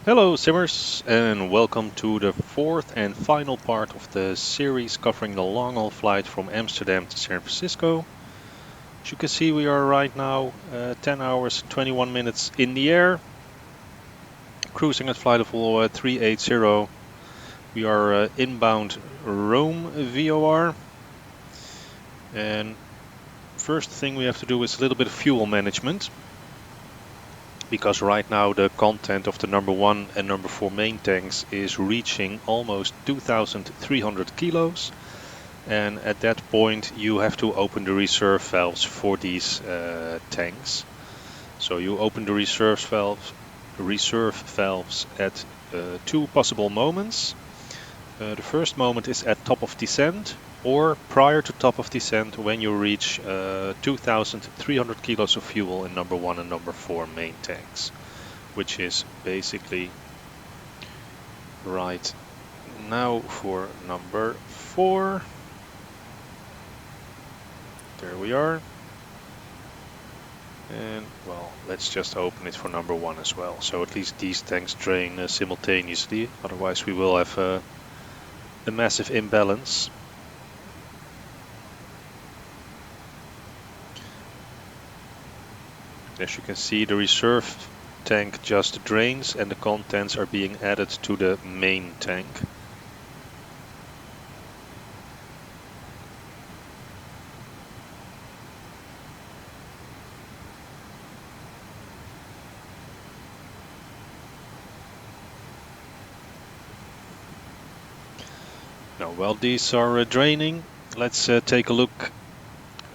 Hello Simmers, and welcome to the fourth and final part of the series covering the long-haul flight from Amsterdam to San Francisco. As you can see, we are right now 10 hours and 21 minutes in the air, cruising at flight level 380. We are inbound Rome VOR, and first thing we have to do is a little bit of fuel management, because right now the content of the number 1 and number 4 main tanks is reaching almost 2,300 kilos. And at that point you have to open the reserve valves for these tanks. So you open the reserve valves at two possible moments. The first moment is at top of descent or prior to top of descent when you reach 2,300 kilos of fuel in number 1 and number 4 main tanks, which is basically right now for number 4. There we are. And well, let's just open it for number 1 as well. So at least these tanks drain simultaneously. Otherwise we will have a massive imbalance. As you can see, the reserve tank just drains and the contents are being added to the main tank. Now, while these are draining, let's take a look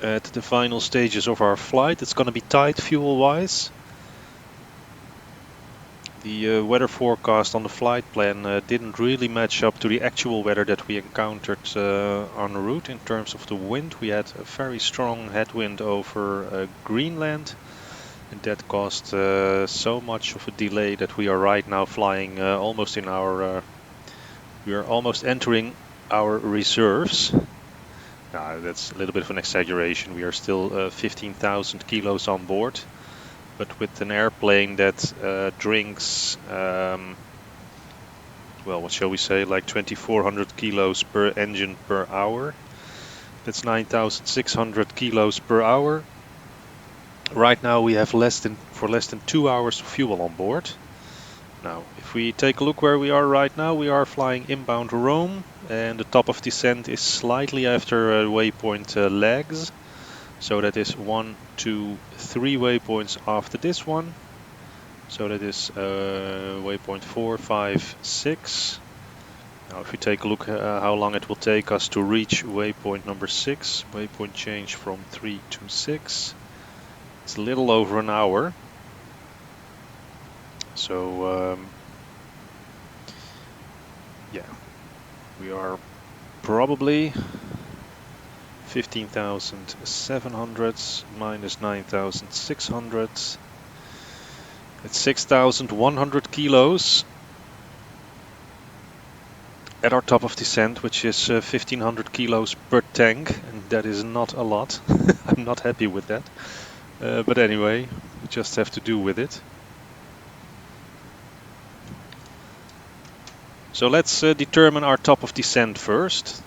at the final stages of our flight. It's going to be tight fuel-wise. The weather forecast on the flight plan didn't really match up to the actual weather that we encountered en route in terms of the wind. We had a very strong headwind over Greenland, and that caused so much of a delay that we are right now flying almost in our... we are almost entering our reserves. Now, that's a little bit of an exaggeration. We are still 15,000 kilos on board. But with an airplane that drinks, well, what shall we say, like 2,400 kilos per engine per hour. That's 9,600 kilos per hour. Right now we have less than 2 hours of fuel on board. Now, if we take a look where we are right now, we are flying inbound Rome, and the top of descent is slightly after waypoint legs. So that is 1, 2, 3 waypoints after this one. So that is waypoint 4, 5, 6. Now if we take a look how long it will take us to reach waypoint number 6, waypoint change from 3 to 6. It's a little over an hour. So yeah, we are probably 15,700 minus 9,600. It's 6,100 kilos at our top of descent, which is 1,500 kilos per tank, and that is not a lot. I'm not happy with that. But anyway, we just have to do with it. So let's determine our top of descent first.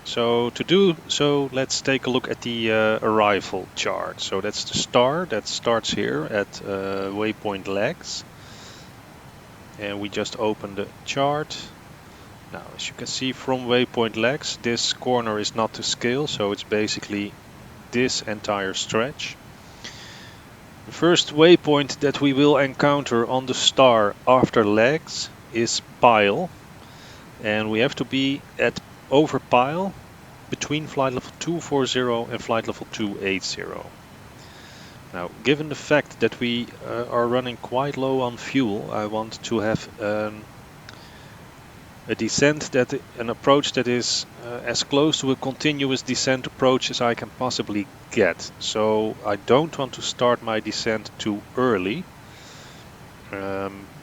So to do so, let's take a look at the arrival chart. So that's the star that starts here at waypoint legs. And we just open the chart. Now, as you can see from waypoint legs, this corner is not to scale, so it's basically this entire stretch. The first waypoint that we will encounter on the star after legs is pile. And we have to be at over pile between flight level 240 and flight level 280. Now, given the fact that we are running quite low on fuel, I want to have a descent an approach that is as close to a continuous descent approach as I can possibly get. So I don't want to start my descent too early.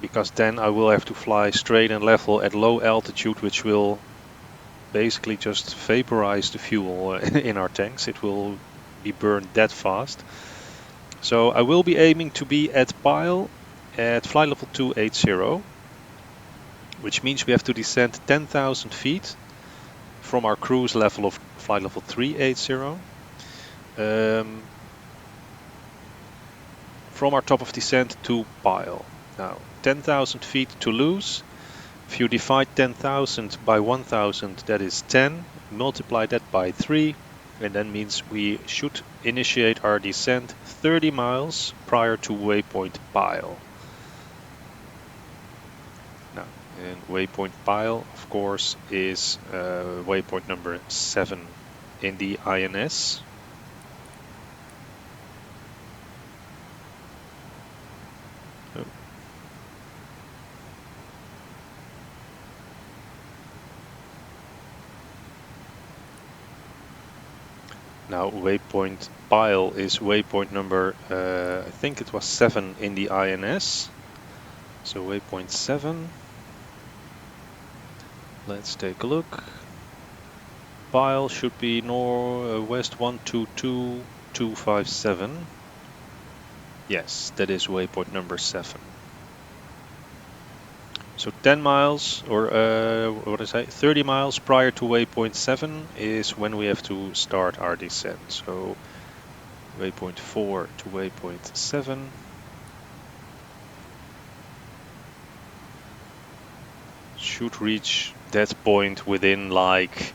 Because then I will have to fly straight and level at low altitude, which will basically just vaporize the fuel in our tanks. It will be burned that fast. So I will be aiming to be at pile at flight level 280. which means we have to descend 10,000 feet from our cruise level of flight level 380. From our top of descent to pile. Now, 10,000 feet to lose. If you divide 10,000 by 1,000, that is 10. Multiply that by 3, and that means we should initiate our descent 30 miles prior to waypoint pile. Now, and waypoint pile, of course, is waypoint number 7 in the INS. Now waypoint pile is waypoint number, I think it was 7 in the INS. So waypoint 7. Let's take a look. Pile should be west 122257. Yes, that is waypoint number 7. So 10 miles, or what did I say, 30 miles prior to waypoint 7 is when we have to start our descent. So waypoint 4 to waypoint 7. Should reach that point within like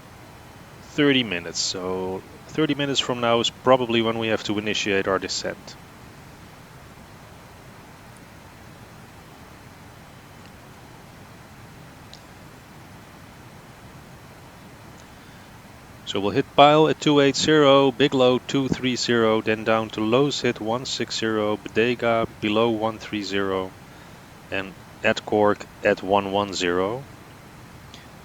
30 minutes. So 30 minutes from now is probably when we have to initiate our descent. So we'll hit pile at 280, big low 230, then down to lows hit 160, bodega below 130, and at cork at 110,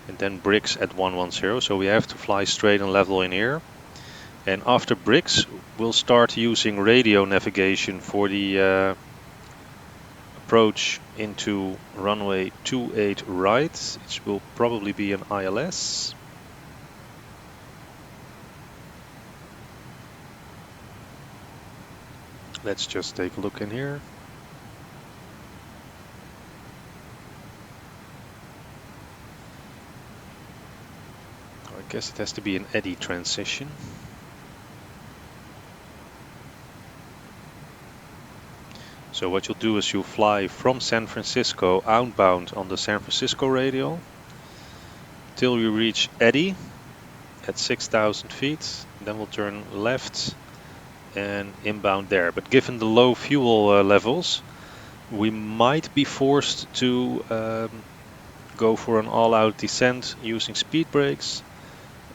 and then bricks at 110. So we have to fly straight and level in here. And after bricks, we'll start using radio navigation for the approach into runway 28 right, which will probably be an ILS. Let's just take a look in here. I guess it has to be an eddy transition. So what you'll do is you'll fly from San Francisco outbound on the San Francisco radial till you reach eddy at 6,000 feet. Then we'll turn left and inbound there. But given the low fuel levels, we might be forced to go for an all-out descent using speed brakes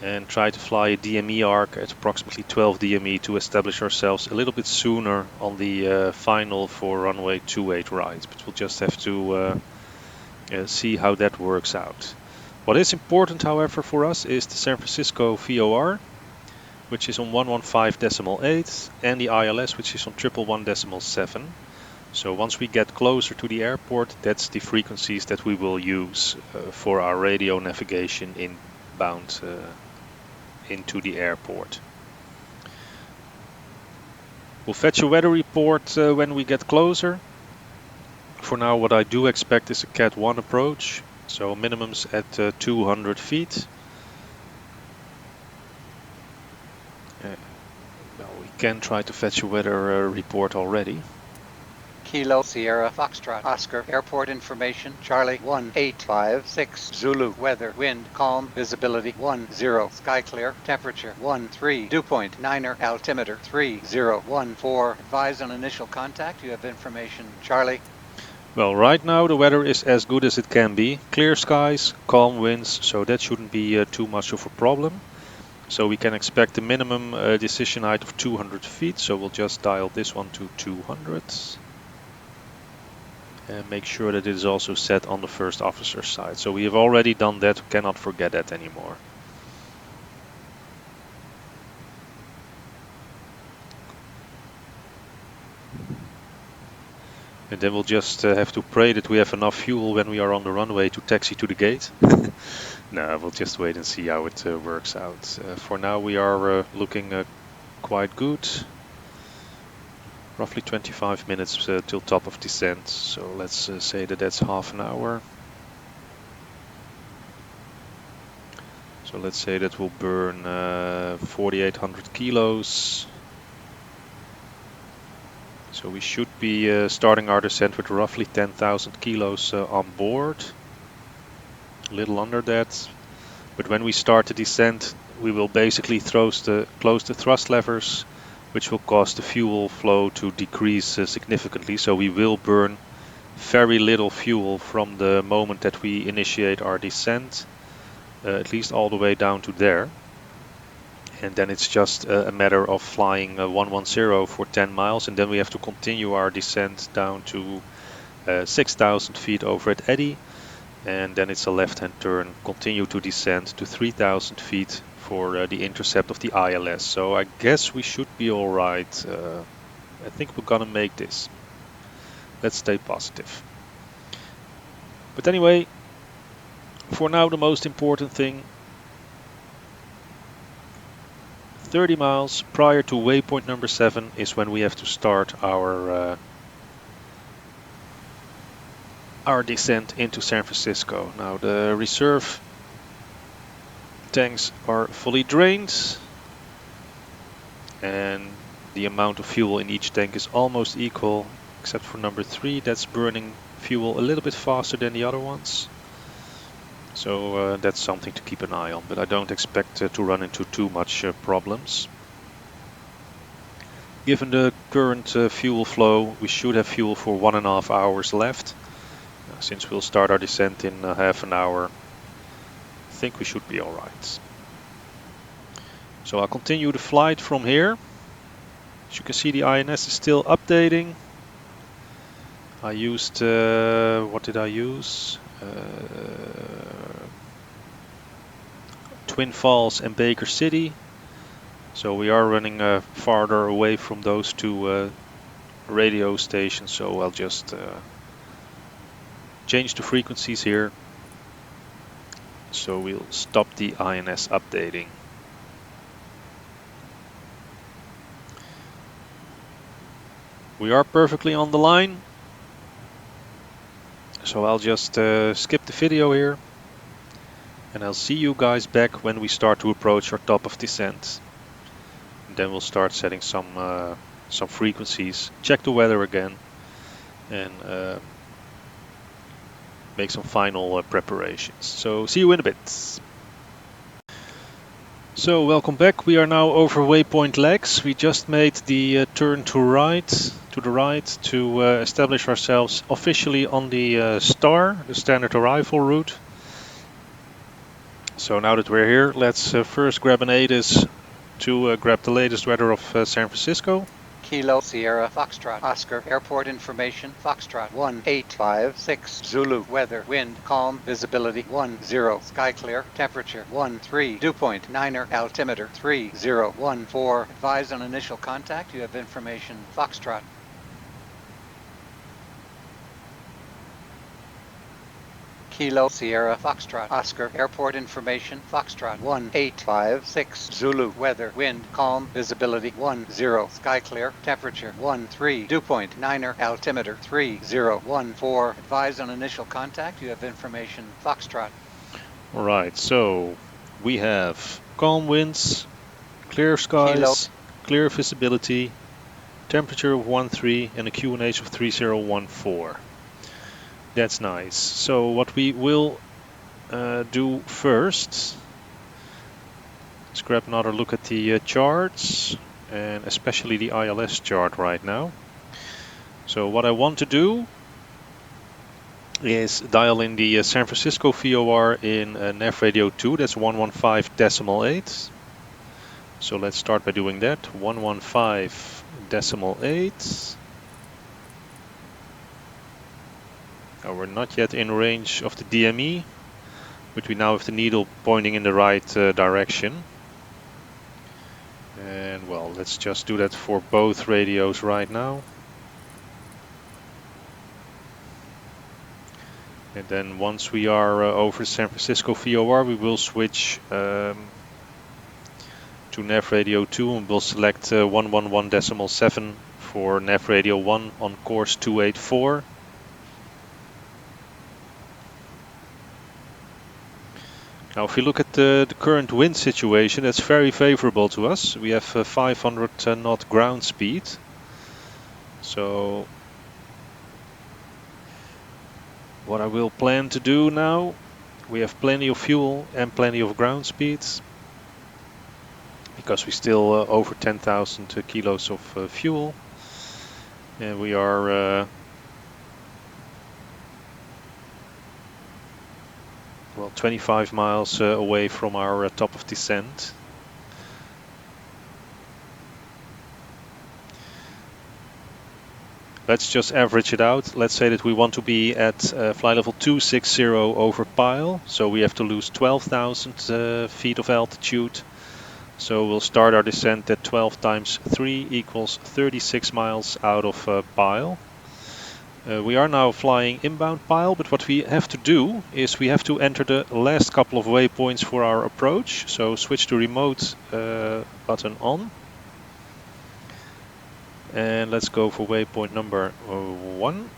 and try to fly a DME arc at approximately 12 DME to establish ourselves a little bit sooner on the final for runway 28 right. But we'll just have to see how that works out. What is important, however, for us is the San Francisco VOR, which is on 115.8, and the ILS, which is on 111.7. So once we get closer to the airport, that's the frequencies that we will use for our radio navigation inbound into the airport. We'll fetch a weather report when we get closer. For now, what I do expect is a Cat 1 approach, so minimums at 200 feet. Well, we can try to fetch a weather report already. Kilo Sierra Foxtrot Oscar Airport information Charlie 1856 Zulu weather wind calm visibility 10 sky clear temperature 13 dew point 9er altimeter 3014 advise on initial contact. You have information Charlie. Well, right now the weather is as good as it can be. Clear skies, calm winds, so that shouldn't be too much of a problem. So we can expect a minimum decision height of 200 feet, so we'll just dial this one to 200. And make sure that it is also set on the first officer's side. So we have already done that, cannot forget that anymore. And then we'll just have to pray that we have enough fuel when we are on the runway to taxi to the gate. No, we'll just wait and see how it works out. For now we are looking quite good. Roughly 25 minutes till top of descent, so let's say that that's half an hour. So let's say that will burn 4,800 kilos. So we should be starting our descent with roughly 10,000 kilos on board. A little under that. But when we start the descent, we will basically close the thrust levers, which will cause the fuel flow to decrease significantly. So we will burn very little fuel from the moment that we initiate our descent, at least all the way down to there. And then it's just a matter of flying 110 for 10 miles, and then we have to continue our descent down to 6,000 feet over at Eddy. And then it's a left-hand turn, continue to descend to 3,000 feet for the intercept of the ILS. So I guess we should be all right. I think we're gonna make this. Let's stay positive. But anyway, for now the most important thing, 30 miles prior to waypoint number 7 is when we have to start our descent into San Francisco. Now the reserve tanks are fully drained and the amount of fuel in each tank is almost equal, except for number 3, that's burning fuel a little bit faster than the other ones. So that's something to keep an eye on, but I don't expect to run into too much problems. Given the current fuel flow, we should have fuel for 1.5 hours left. Since we'll start our descent in half an hour, I think we should be all right. So I'll continue the flight from here. As you can see, the INS is still updating. I used, what did I use? Twin Falls and Baker City. So we are running farther away from those two radio stations, so I'll just change the frequencies here. So we'll stop the INS updating. We are perfectly on the line. So I'll just skip the video here. And I'll see you guys back when we start to approach our top of descent. And then we'll start setting some frequencies, check the weather again, and make some final preparations. So see you in a bit. So welcome back. We are now over waypoint legs. We just made the turn to the right to establish ourselves officially on the STAR, the standard arrival route. So now that we're here, let's first grab an ATIS to grab the latest weather of San Francisco. Kilo Sierra Foxtrot Oscar Airport information Foxtrot 1856 Zulu weather wind calm visibility 10 sky clear temperature 13 dew point 9er altimeter 3014 advise on initial contact you have information Foxtrot. Kilo Sierra Foxtrot Oscar Airport information Foxtrot 1856 Zulu weather wind calm visibility 10 sky clear temperature 13 dew point 9er altimeter 3014 advise on initial contact you have information Foxtrot. Alright, so we have calm winds, clear skies, clear visibility, temperature of 13 and a QNH of 3014. That's nice. So what we will do first, let's grab another look at the charts, and especially the ILS chart right now. So what I want to do is dial in the San Francisco VOR in nav radio 2, that's 115.8. So let's start by doing that, 115.8. We're not yet in range of the DME, but we now have the needle pointing in the right direction. And well, let's just do that for both radios right now. And then once we are over San Francisco VOR, we will switch to nav radio 2 and we'll select 111.7 for nav radio 1 on course 284. Now if you look at the current wind situation, that's very favorable to us. We have 500 knot ground speed. So what I will plan to do now, we have plenty of fuel and plenty of ground speeds, because we still over 10,000 kilos of fuel, and we are well 25 miles away from our top of descent. Let's just average it out. Let's say that we want to be at flight level 260 over pile, so we have to lose 12,000 feet of altitude. So we'll start our descent at 12 times 3 equals 36 miles out of pile. We are now flying inbound pile, but what we have to do is we have to enter the last couple of waypoints for our approach. So switch to remote button on. And let's go for waypoint number 1.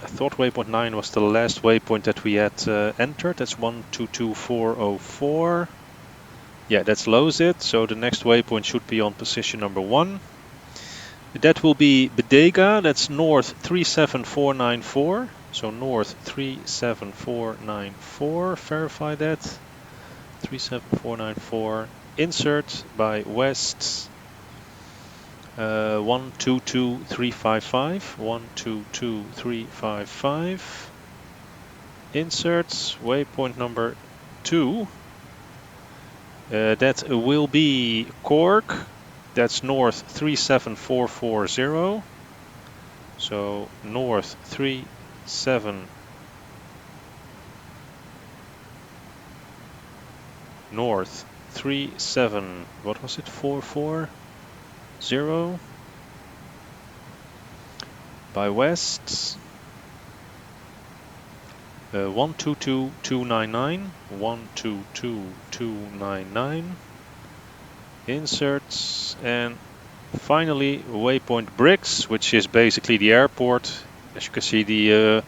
I thought waypoint 9 was the last waypoint that we had entered. That's 122404. Yeah, that's lows it. So the next waypoint should be on position number 1. That will be Bodega. That's north 37494. So north 37494. Verify that. 37494. Insert by west. 122355. 122355. Inserts waypoint number 2. That will be Cork. That's north 37440. So north 37. North 37. What was it? 440. By west. 122299. 122299. Inserts, and finally waypoint Bricks, which is basically the airport. As you can see, the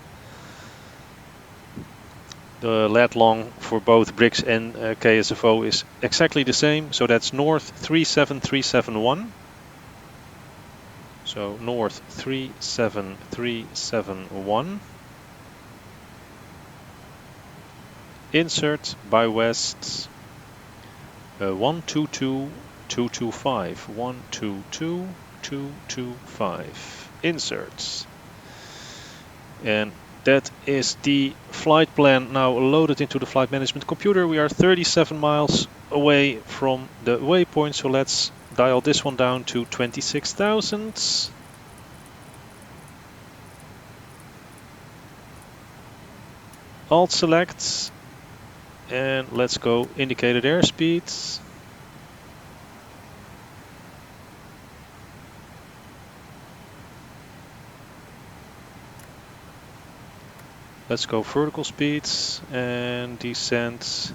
lat long for both Bricks and KSFO is exactly the same. So that's north 37371. So north 37371. Insert by west 122225. 122225. Inserts. And that is the flight plan now loaded into the flight management computer. We are 37 miles away from the waypoint, so let's dial this one down to 26,000. Alt select, and let's go indicated airspeed. Let's go vertical speeds and descent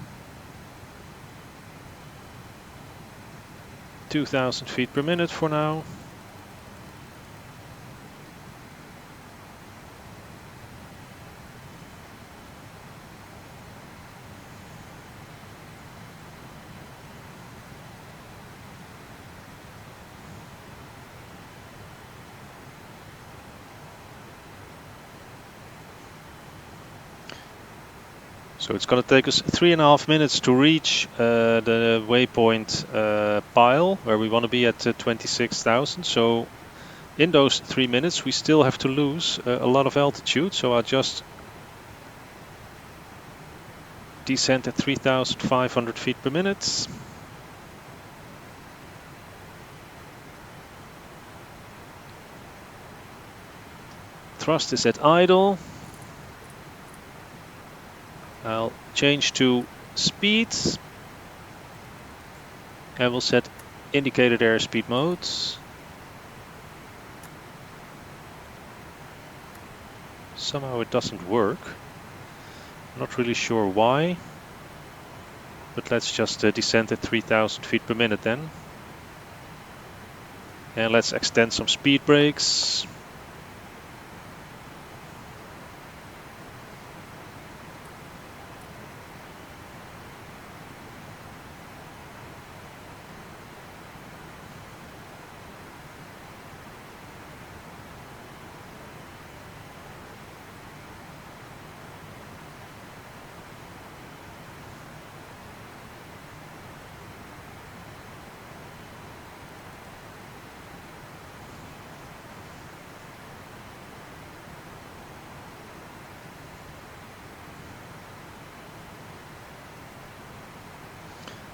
2,000 feet per minute for now. So it's going to take us 3.5 minutes to reach the waypoint pile where we want to be at 26,000. So in those 3 minutes we still have to lose a lot of altitude. So I'll just descend at 3,500 feet per minute. Thrust is at idle. I'll change to speed and we'll set indicated airspeed modes. Somehow it doesn't work. Not really sure why, but let's just descend at 3,000 feet per minute then. And let's extend some speed brakes.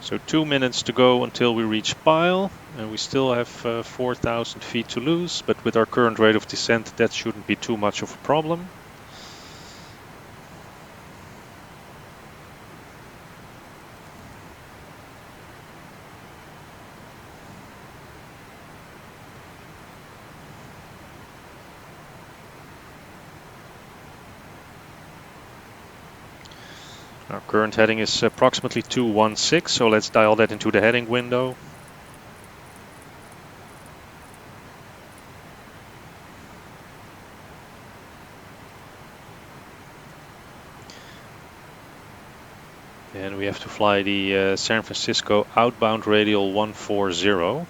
So 2 minutes to go until we reach pile, and we still have 4,000 feet to lose, but with our current rate of descent that shouldn't be too much of a problem. Our current heading is approximately 216, so let's dial that into the heading window. And we have to fly the San Francisco outbound radial 140.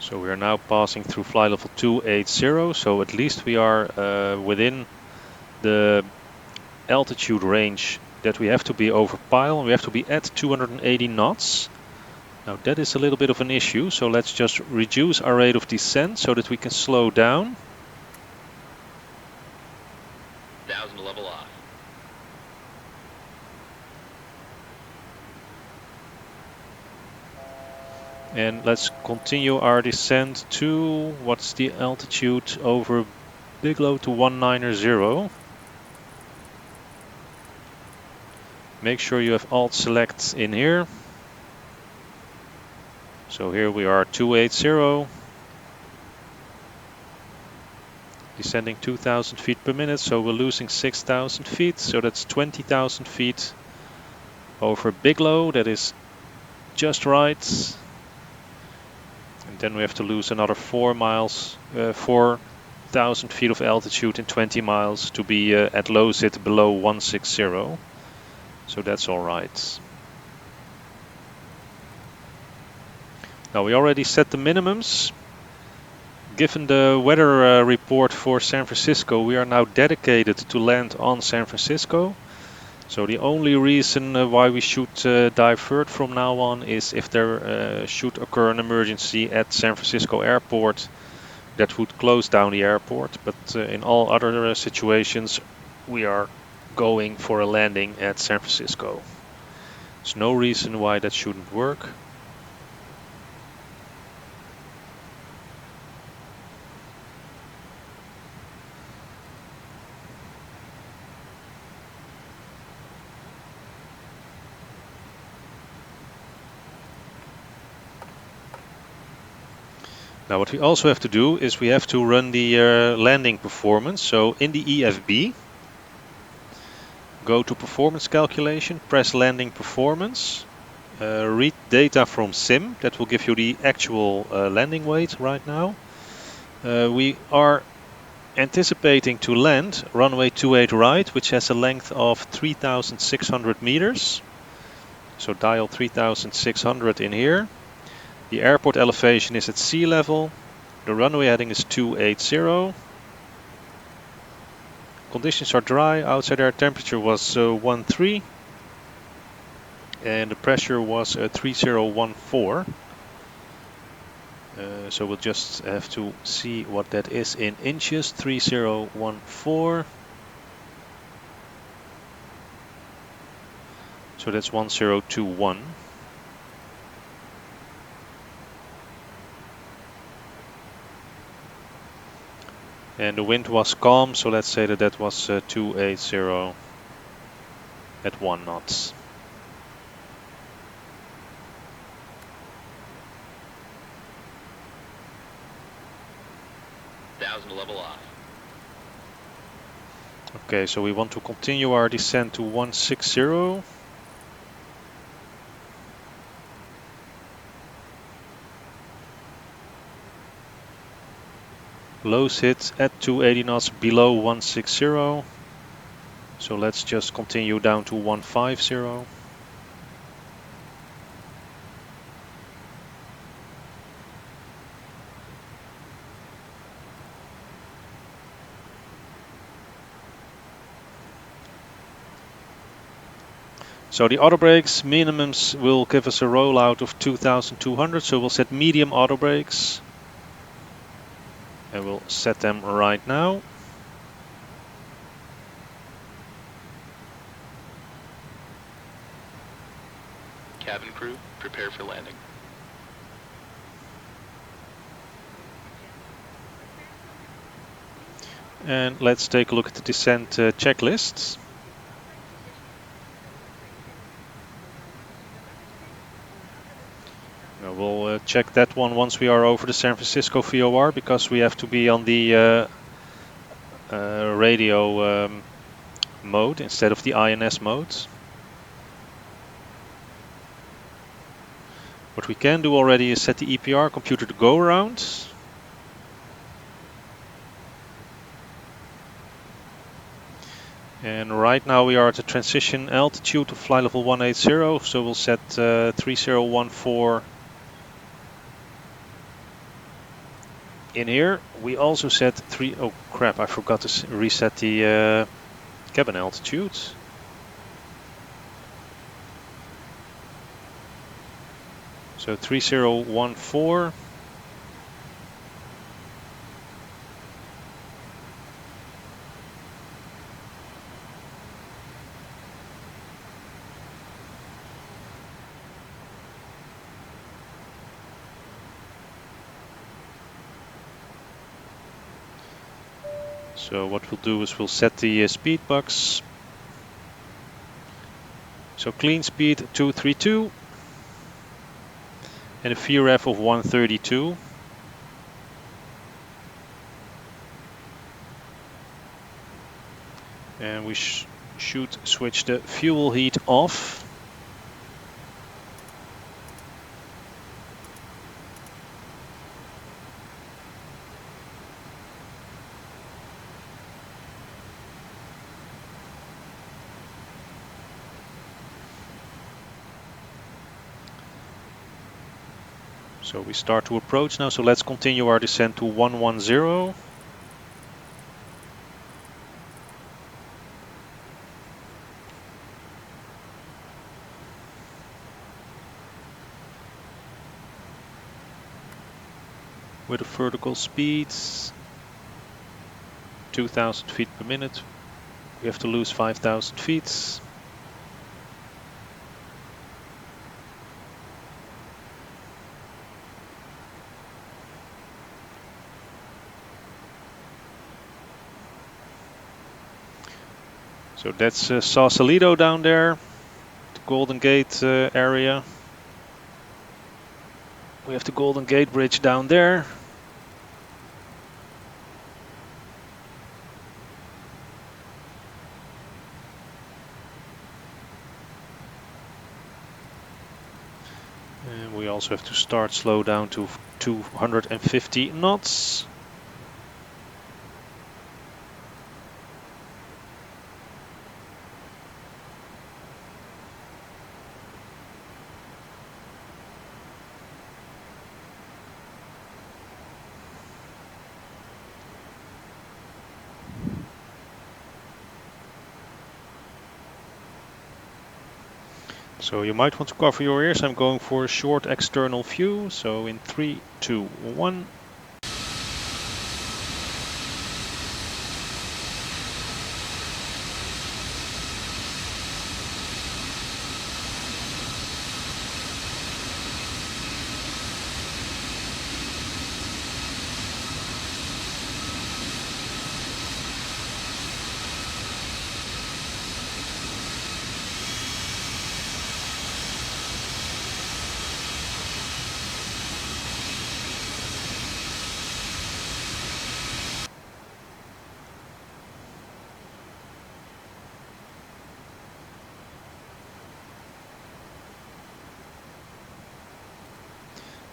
So we are now passing through flight level 280, so at least we are within the altitude range that we have to be over pile, and we have to be at 280 knots. Now that is a little bit of an issue, so let's just reduce our rate of descent so that we can slow down. 1,000 to level off. And let's continue our descent to, what's the altitude over Bigelow, to 190. Make sure you have Alt Select in here. So here we are 280. Descending 2,000 feet per minute, so we're losing 6,000 feet. So that's 20,000 feet over Bigelow. That is just right. And then we have to lose another 4,000 feet of altitude in 20 miles to be at low zit below 160. So that's all right. Now we already set the minimums. Given the weather report for San Francisco, we are now dedicated to land on San Francisco. So the only reason why we should divert from now on is if there should occur an emergency at San Francisco Airport that would close down the airport. But in all other situations, we are going for a landing at San Francisco. There's no reason why that shouldn't work. Now what we also have to do is we have to run the landing performance. So in the EFB, go to performance calculation, press landing performance, read data from sim, that will give you the actual landing weight right now. We are anticipating to land runway 28 right, which has a length of 3,600 meters. So dial 3,600 in here. The airport elevation is at sea level. The runway heading is 280. Conditions are dry. Outside air temperature was 13. And the pressure was 3014. So we'll just have to see what that is in inches. 3014. So that's 1021. And the wind was calm, so let's say that that was 280 at 1 knots. Level off. Okay, so we want to continue our descent to 160. Low sit at 280 knots below 160. So let's just continue down to 150. So the auto brakes minimums will give us a rollout of 2,200. So we'll set medium auto brakes. And we'll set them right now. Cabin crew, prepare for landing. And let's take a look at the descent checklists. We'll check that one once we are over the San Francisco VOR, because we have to be on the radio mode instead of the INS mode. What we can do already is set the EPR computer to go around. And right now we are at the transition altitude of flight level 180, so we'll set 3014 in here. We also set oh crap, I forgot to reset the cabin altitude. So 3014. So what we'll do is we'll set the speed box. So clean speed 232 and a VREF of 132. And we should switch the fuel heat off. So we start to approach now, so let's continue our descent to 110. With a vertical speed, 2,000 feet per minute. We have to lose 5,000 feet. So that's Sausalito down there, the Golden Gate area. We have the Golden Gate Bridge down there. And we also have to start slow down to 250 knots. So you might want to cover your ears. I'm going for a short external view. So in 3, 2, 1.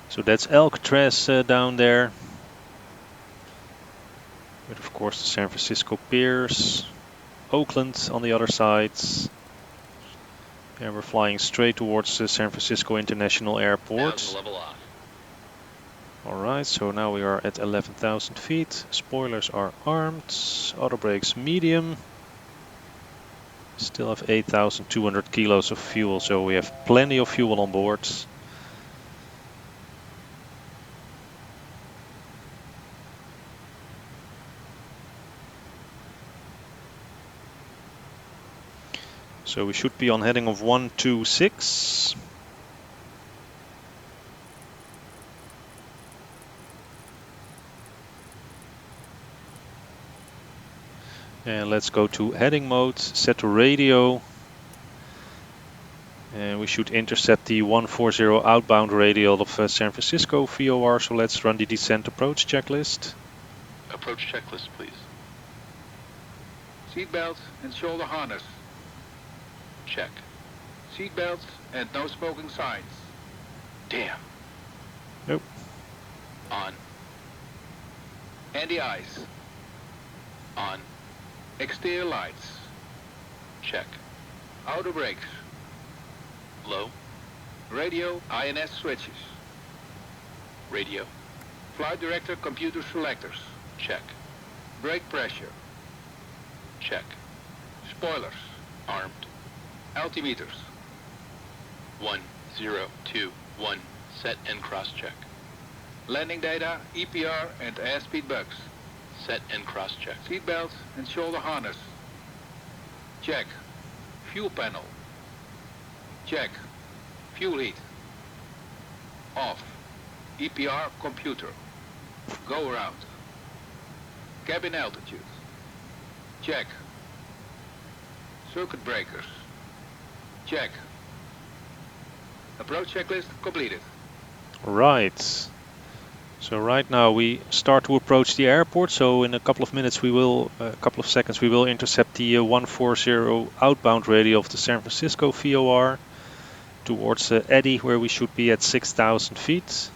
So that's Alcatraz down there. With of course the San Francisco piers. Oakland on the other side. And we're flying straight towards the San Francisco International Airport. Level off. Alright, so now we are at 11,000 feet. Spoilers are armed. Auto brakes medium. Still have 8,200 kilos of fuel, so we have plenty of fuel on board. So we should be on heading of 126. And let's go to heading mode, set to radio. And we should intercept the 140 outbound radial of San Francisco VOR. So let's run the descent approach checklist. Approach checklist, please. Seatbelts and shoulder harness. Check. Seatbelts and no smoking signs. Damn. Nope. On. Anti-ice. On. Exterior lights. Check. Outer brakes. Low. Radio INS switches. Radio. Flight director computer selectors. Check. Brake pressure. Check. Spoilers. Armed. Altimeters. 1, 0, 2, 1. Set and cross-check. Landing data, EPR and airspeed bugs. Set and cross-check. Seatbelt and shoulder harness. Check. Fuel panel. Check. Fuel heat. Off. EPR computer. Go around. Cabin altitude. Check. Circuit breakers. Check. Approach checklist completed. Right. So right now we start to approach the airport. So in a couple of minutes, a couple of seconds, we will intercept the 140 outbound radial of the San Francisco VOR towards Eddy, where we should be at 6,000 feet.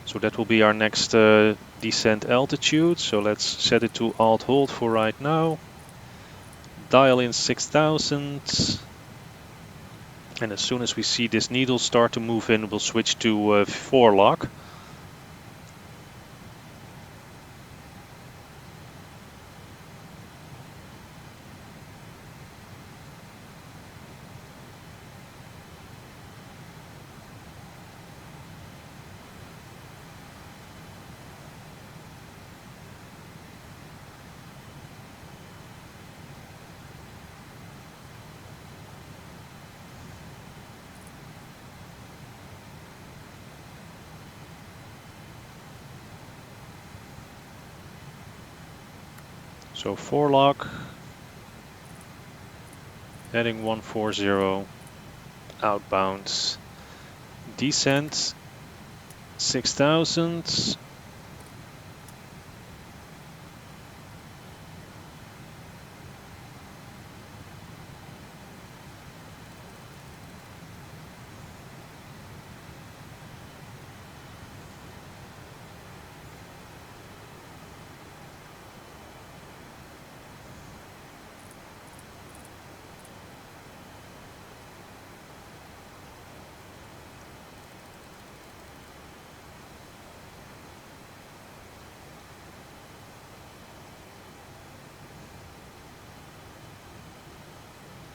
So that will be our next descent altitude. So let's set it to Alt Hold for right now. Dial in 6,000. And as soon as we see this needle start to move in, we'll switch to 4 lock. So 4 lock, heading 140, outbound, descent 6,000.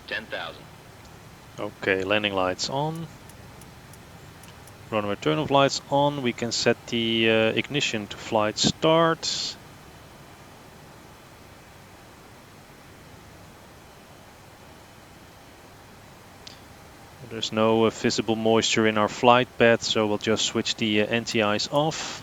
$10,000. Okay, landing lights on. Runway turn-off lights on. We can set the ignition to flight start. There's no visible moisture in our flight path, so we'll just switch the anti-ice off.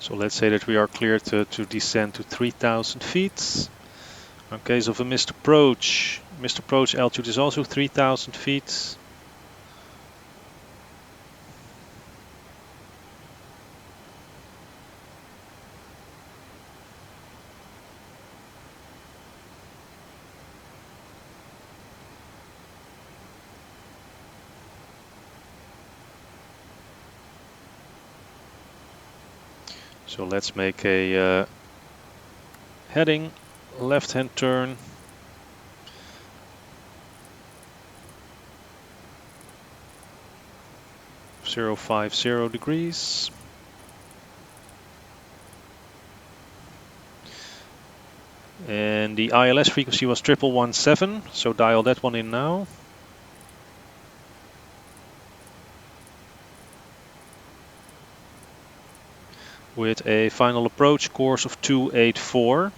So let's say that we are clear to descend to 3,000 feet. In case of a missed approach, altitude is also 3,000 feet. So let's make a heading, left-hand turn. .050 degrees. And the ILS frequency was 1117, so dial that one in now. With a final approach course of 284.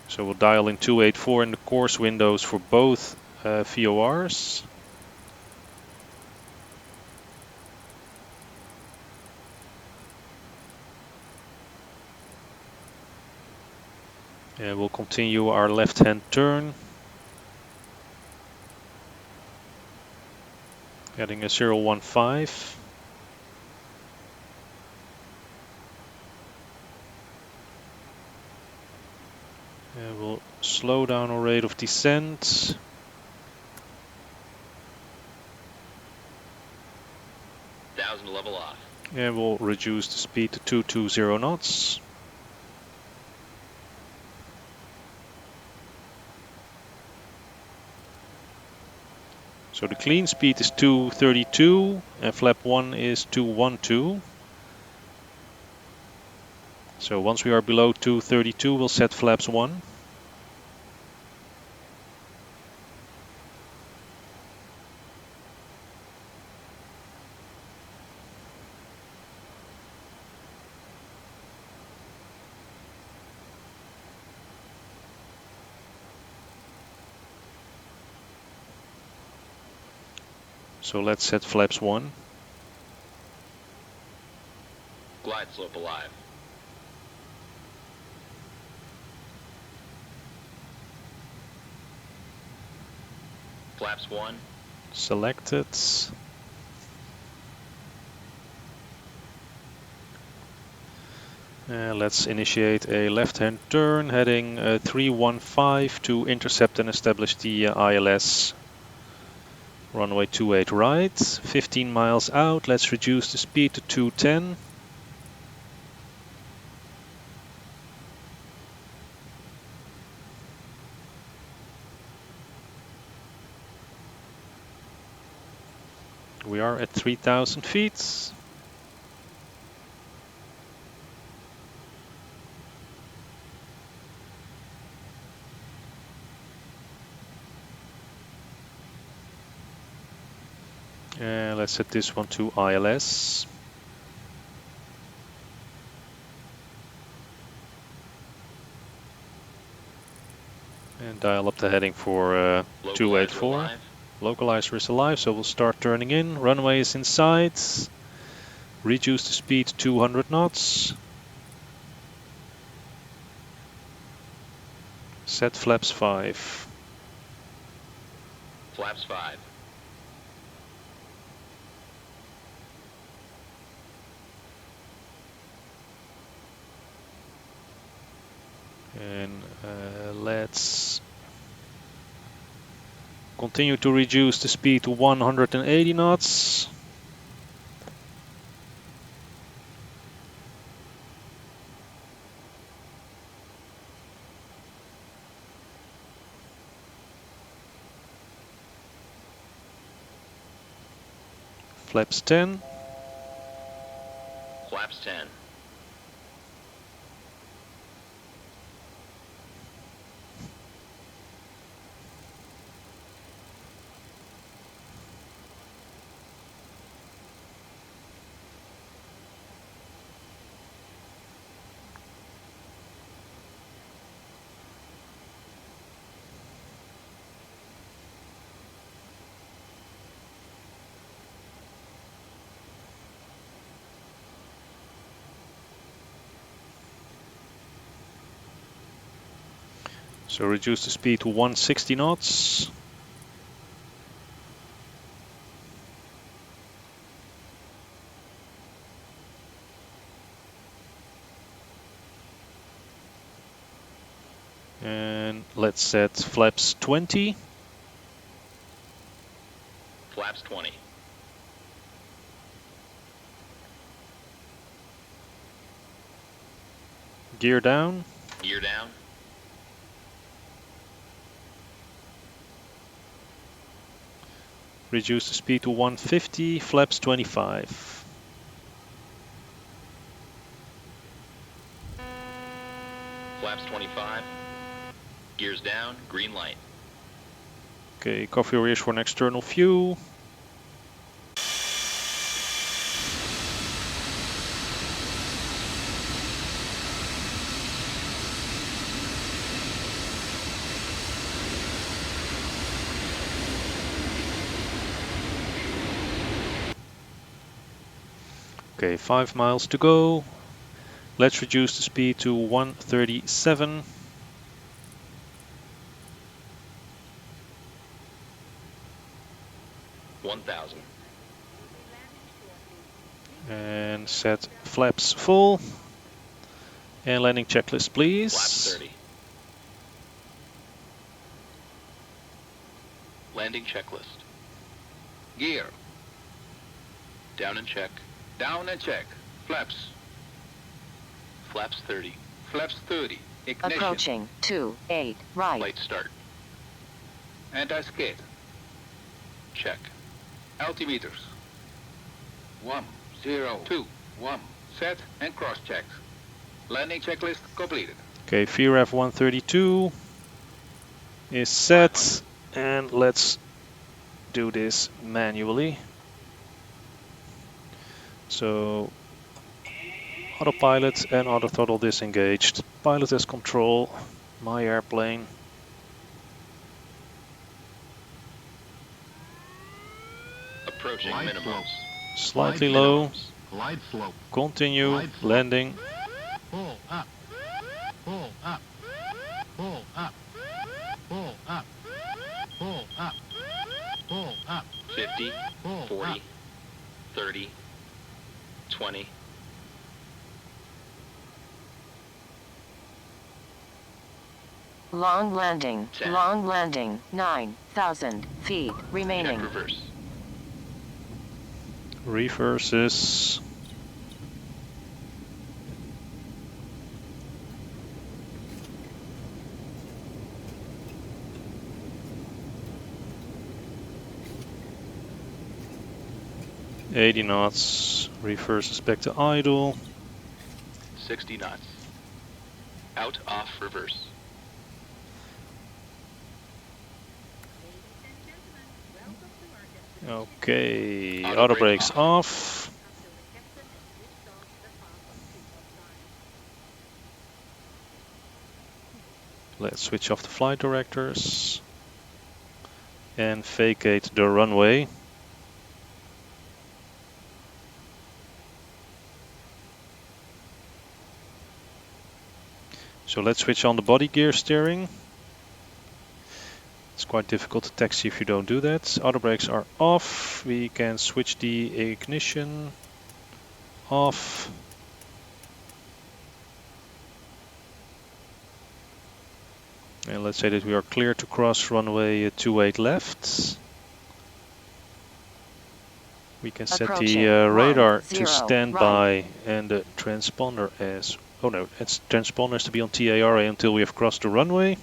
So we'll dial in 284 in the course windows for both VORs. And we'll continue our left-hand turn. Getting a 015. And we'll slow down our rate of descent. Level off. And we'll reduce the speed to 220 knots. So the clean speed is 232 and flap 1 is 212. So once we are below 232, we'll set flaps 1. So let's set flaps 1. Glide slope alive. Flaps 1. Selected. Let's initiate a left-hand turn heading 315 to intercept and establish the ILS. Runway 28 right, 15 miles out. Let's reduce the speed to 210. We are at 3,000 feet. And let's set this one to ILS. And dial up the heading for 284. Localizer is alive, so we'll start turning in. Runway is in sight. Reduce the speed to 200 knots. Set flaps 5. Flaps 5. And let's continue to reduce the speed to 180 knots. Flaps 10. Flaps 10. So reduce the speed to 160 knots. And let's set flaps 20. Flaps 20. Gear down. Gear down. Reduce the speed to 150, flaps 25. Flaps 25. Gears down. Green light. Okay, cover your ears for an external view. Okay, 5 miles to go. Let's reduce the speed to 137. And set flaps full. And landing checklist, please. Flaps 30. Landing checklist. Gear. Down and check. Down and check. Flaps. Flaps 30. Flaps 30. Ignition. Approaching 28 right. Light start. Anti-skid. Check. Altimeters. 1, 0, 2, 1. Set and cross-check. Landing checklist completed. Okay, VREF 132 is set. And let's do this manually. So autopilot and auto throttle disengaged. Pilot as control, my airplane. Approaching minimums. Slightly low. Glide slope. Continue. Glide slope. Landing. Pull up. Pull up. Pull up. Pull up. Pull up. Pull up. 50, Pull 40, up. 30, 20. Long landing. 10. Long landing. 9,000 feet remaining. Check reverse. Reverses. $80 knots. Reverses back to idle. 60 knots. Out, off, reverse. Okay, Auto auto brake brakes off. off. Let's switch off the flight directors and vacate the runway. So let's switch on the body gear steering. It's quite difficult to taxi if you don't do that. Auto brakes are off. We can switch the ignition off. And let's say that we are clear to cross runway 28 left. We can set the Approaching radar 10 to standby and the transponder as... Oh no, it's transponder has to be on TARA until we have crossed the runway.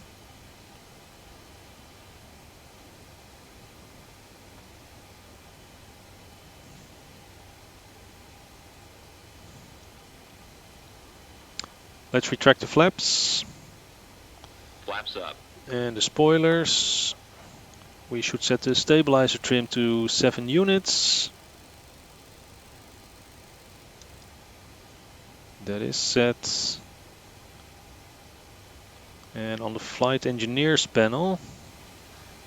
Let's retract the flaps Flaps up. and the spoilers. We should set the stabilizer trim to 7 units. That is set. And on the flight engineers panel,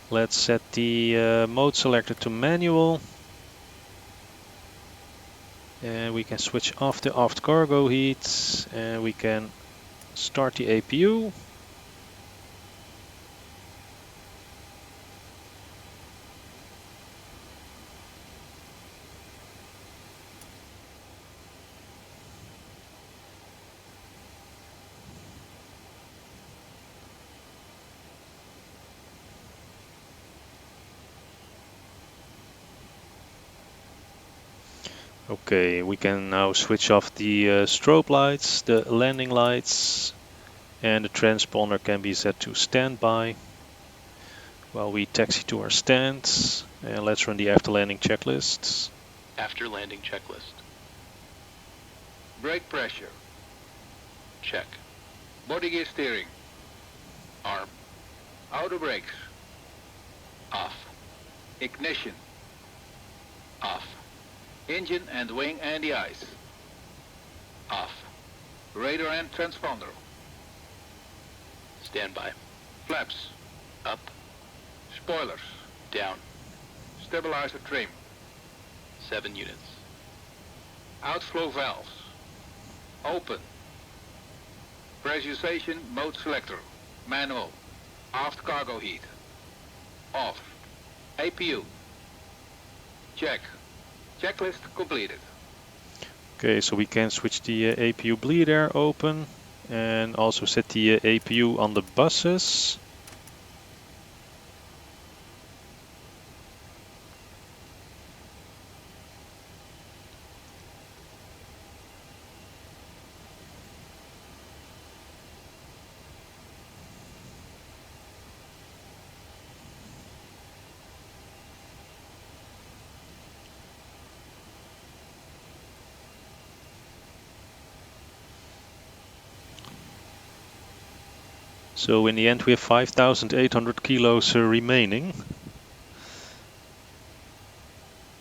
let's set the mode selector to manual. And we can switch off the aft cargo heat and we can start the APU. Okay, we can now switch off the strobe lights, the landing lights, and the transponder can be set to standby while we taxi to our stands. And let's run the after landing checklists. After landing checklist. Brake pressure. Check. Body gear steering. Arm. Auto brakes. Off. Ignition. Off. Engine and wing anti-ice. Off. Radar and transponder. Standby. Flaps. Up. Spoilers. Down. Stabilizer trim. 7 units. Outflow valves. Open. Pressurization mode selector. Manual. Aft cargo heat. Off. APU. Check. Checklist completed. Okay, so we can switch the APU bleed air open and also set the APU on the buses. So in the end we have 5,800 kilos remaining,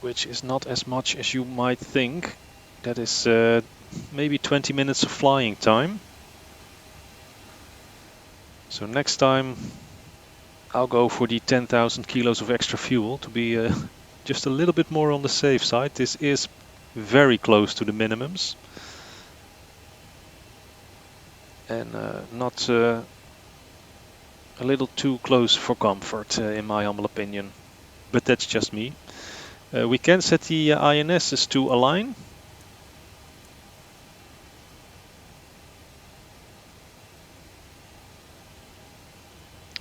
which is not as much as you might think. That is maybe 20 minutes of flying time. So next time I'll go for the 10,000 kilos of extra fuel to be just a little bit more on the safe side. This is very close to the minimums. And not a little too close for comfort, in my humble opinion. But that's just me. We can set the INSs to align.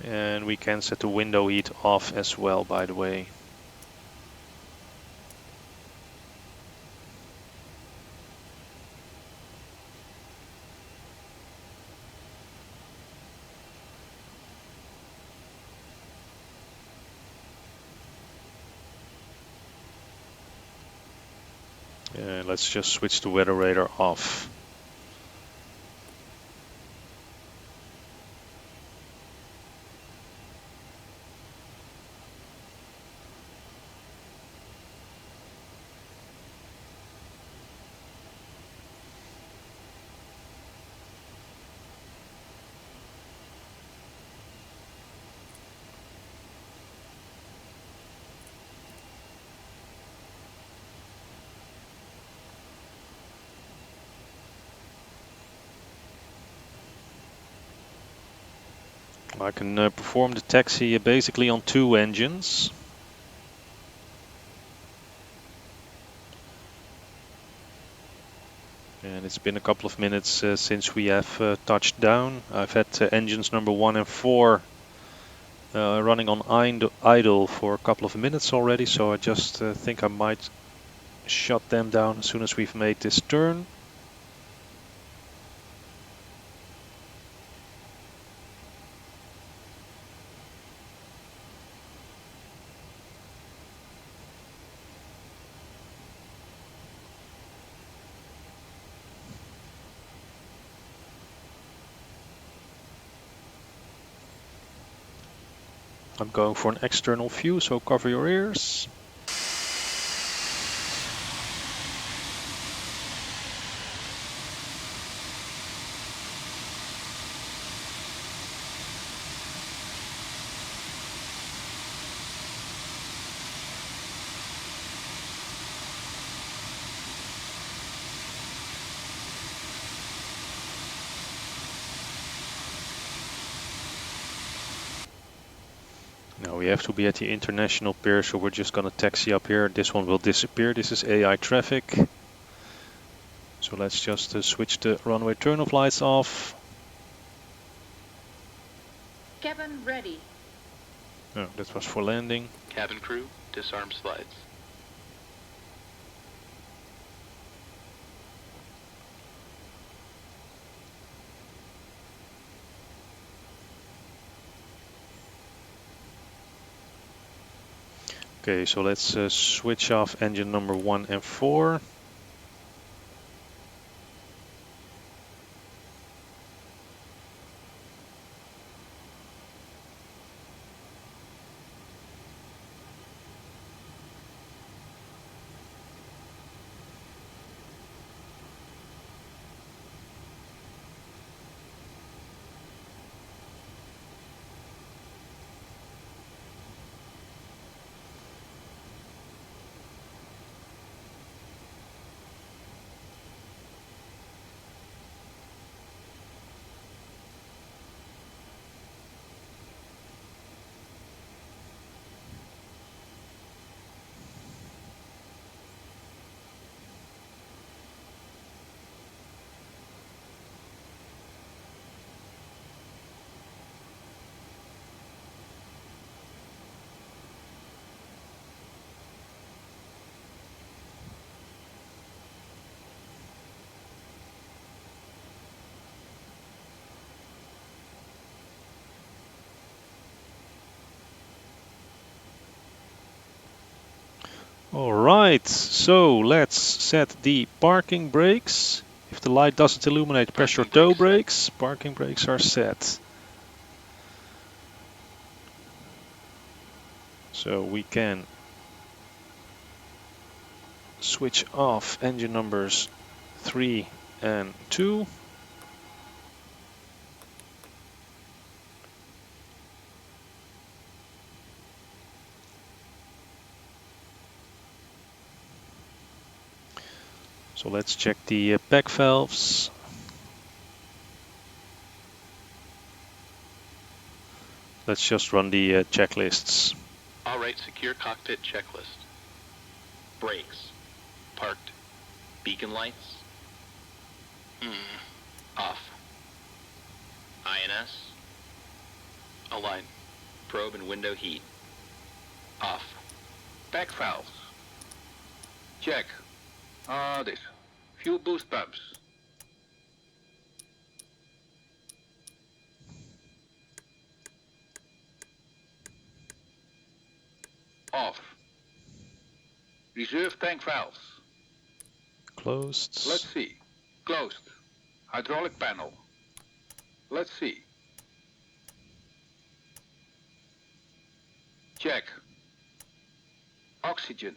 And we can set the window heat off as well, by the way. Let's just switch the weather radar off. I can perform the taxi basically on 2 engines. And it's been a couple of minutes since we have touched down. I've had engines number 1 and 4 running on idle for a couple of minutes already, so I just think I might shut them down as soon as we've made this turn. I'm going for an external view, so cover your ears. Now we have to be at the international pier, so we're just gonna taxi up here. This one will disappear. This is AI traffic. So let's just switch the runway turn-off lights off. Cabin ready. Oh, that was for landing. Cabin crew, disarm slides. Okay, so let's switch off engine number 1 and 4. Alright, so let's set the parking brakes. If the light doesn't illuminate, press your toe brakes. Parking brakes are set. So we can switch off engine numbers 3 and 2. So let's check the pack valves. Let's just run the checklists. Alright, secure cockpit checklist. Brakes. Parked. Beacon lights. Off. INS. Align. Probe and window heat. Off. Back valves. Check. This. Fuel boost pumps. Off. Reserve tank valves. Closed. Let's see. Closed. Hydraulic panel. Let's see. Check. Oxygen.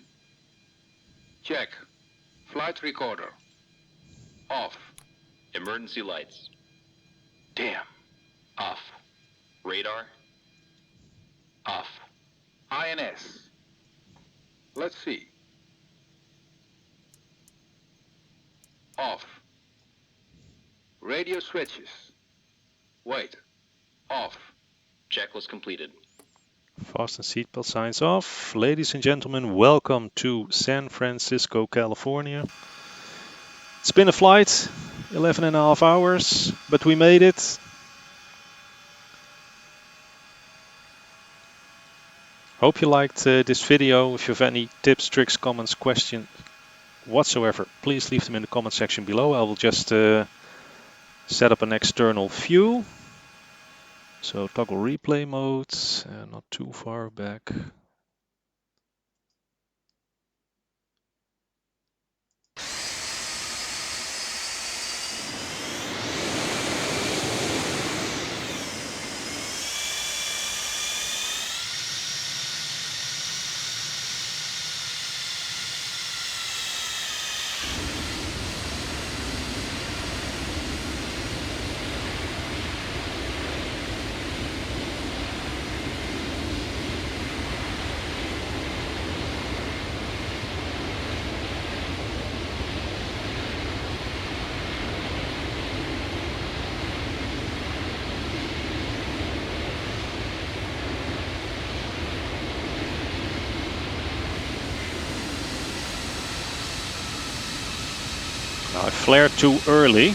Check. Flight recorder. Off. Emergency lights. Damn. Off. Radar. Off. INS. Let's see. Off. Radio switches. Wait. Off. Checklist completed. Fasten seatbelt signs off. Ladies and gentlemen, welcome to San Francisco, California. It's been a flight, 11 and a half hours, but we made it. Hope you liked this video. If you have any tips, tricks, comments, questions whatsoever, please leave them in the comment section below. I will just set up an external view. So toggle replay mode, not too far back. I flared too early.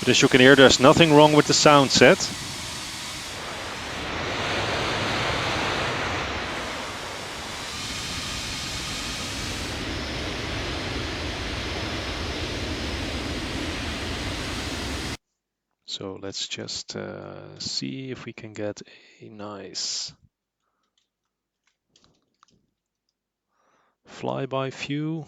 But as you can hear, there's nothing wrong with the sound set. So let's just see if we can get a nice flyby view.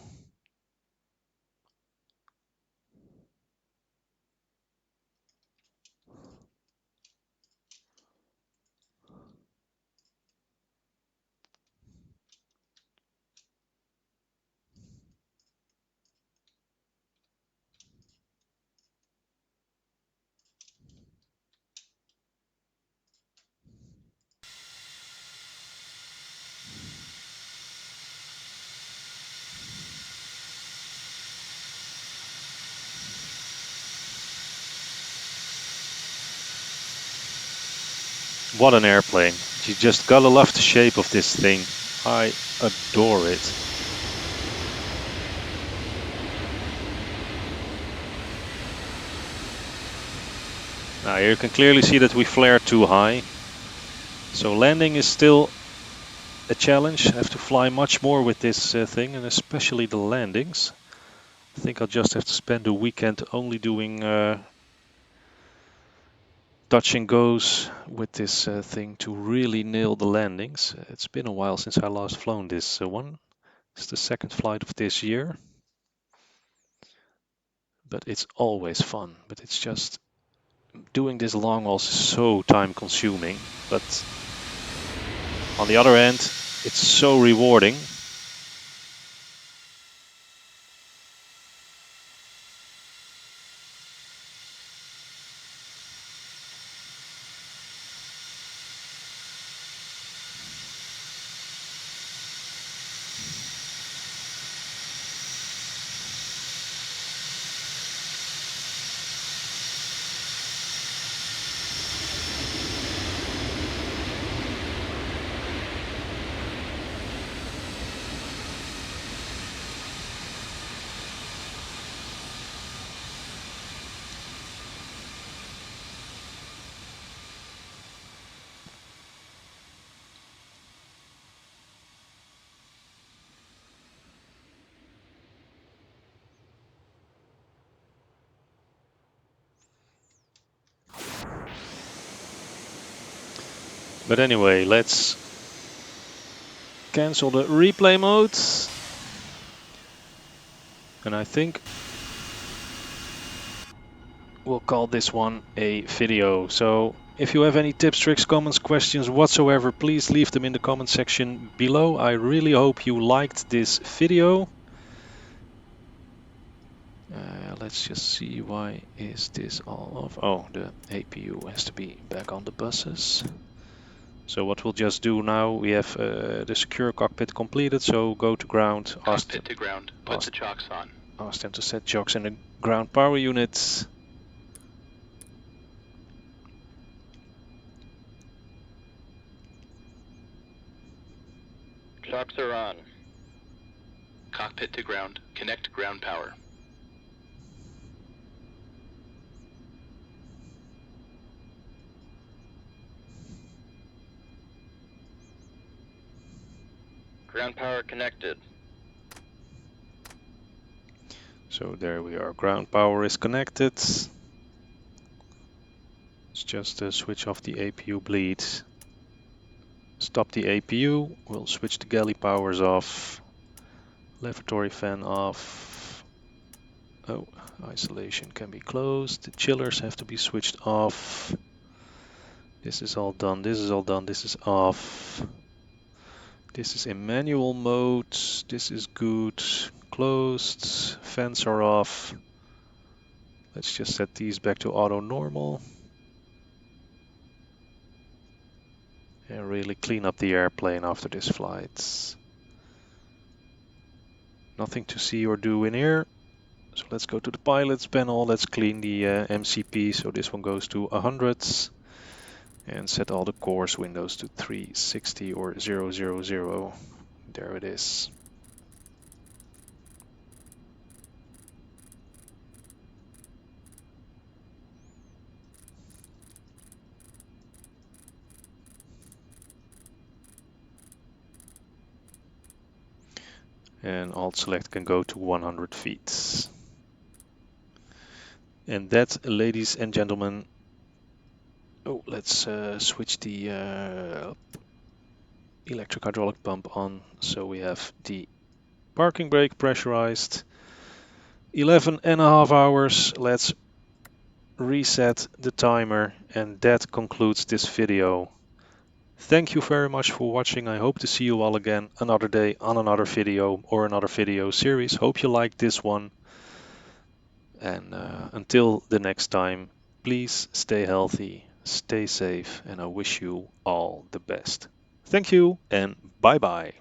What an airplane. You just gotta love the shape of this thing. I adore it. Now you can clearly see that we flared too high. So landing is still a challenge. I have to fly much more with this thing, and especially the landings. I think I'll just have to spend a weekend only doing touch and goes with this thing to really nail the landings. It's been a while since I last flown this one. It's the second flight of this year. But it's always fun. But it's just doing this long hauls is so time consuming. But on the other hand, it's so rewarding. But anyway, let's cancel the replay mode. And I think we'll call this one a video. So if you have any tips, tricks, comments, questions whatsoever, please leave them in the comment section below. I really hope you liked this video. Let's just see, why is this all off? Oh, the APU has to be back on the buses. So what we'll just do now, we have the secure cockpit completed, so go to ground. Cockpit to ground. Put the chocks on. Ask them to set chocks in the ground power units. Chocks are on. Cockpit to ground. Connect ground power. Ground power connected. So there we are, ground power is connected. Let's just switch off the APU bleed. Stop the APU, we'll switch the galley powers off. Lavatory fan off. Oh, isolation can be closed. The chillers have to be switched off. This is all done, this is all done, this is off. This is in manual mode, this is good. Closed, fans are off. Let's just set these back to auto normal. And really clean up the airplane after this flight. Nothing to see or do in here. So let's go to the pilots panel. Let's clean the MCP. So this one goes to 100. And set all the course windows to 360 or 000. There it is. And alt select can go to 100 feet. And that, ladies and gentlemen, oh, let's switch the electric hydraulic pump on. So we have the parking brake pressurized. 11.5 hours. Let's reset the timer, and that concludes this video. Thank you very much for watching. I hope to see you all again another day on another video or another video series. Hope you liked this one. And until the next time, please stay healthy, stay safe, and I wish you all the best. Thank you and bye bye.